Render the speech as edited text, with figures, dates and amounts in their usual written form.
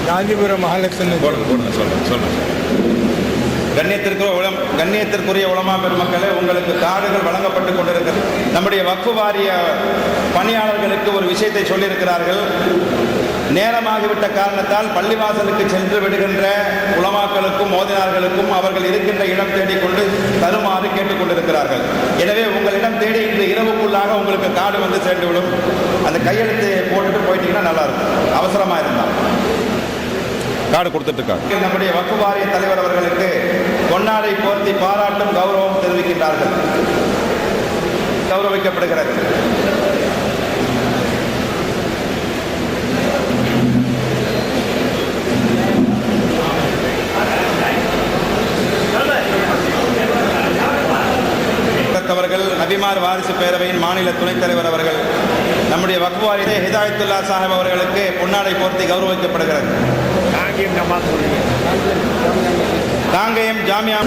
காந்திபுரம் மகாலட்சுமி கண்ணியத்திற்குரிய உலமா பெருமக்களே, உங்களுக்கு கார்டுகள் வழங்கப்பட்டு கொண்டிருக்கிறது. நம்முடைய வக்ஃபு வாரிய பணியாளர்களுக்கு ஒரு விஷயத்தை சொல்லியிருக்கிறார்கள். நேரமாகிவிட்ட காரணத்தால் பள்ளிவாசலுக்கு சென்று விடுகின்ற உலமாக்களுக்கும் மோதினார்களுக்கும் அவர்கள் இருக்கின்ற இடம் தேடிக்கொண்டு தருமாறு கேட்டுக் கொண்டிருக்கிறார்கள். எனவே உங்களிடம் தேடி இந்த இரவுக்குள்ளாக உங்களுக்கு கார்டு வந்து சேர்ந்துவிடும். அந்த கையெழுத்து போட்டுட்டு போயிட்டீங்கன்னா நல்லா இருக்கும். அவசரமா இருந்தால் கார்டு கொடுத்துட்டு நம்முடைய வக்ஃபு வாரிய தலைவர் அவர்களுக்கு பொன்னாடை போர்த்தி பாராட்டும் கௌரவம் தெரிவிக்கின்றார்கள். கௌரவிக்கப்படுகிறது. அவர்கள் நபிமார் வாரிசு பேரவையின் மாநில துணைத் தலைவர் அவர்கள் நம்முடைய வக்ஃபு வாரிய ஹிதாயத்துல்லா சாஹிப் அவர்களுக்கு பொன்னாடை போர்த்தி கௌரவிக்கப்படுகிறது. காங்கேயம் ஜாமியா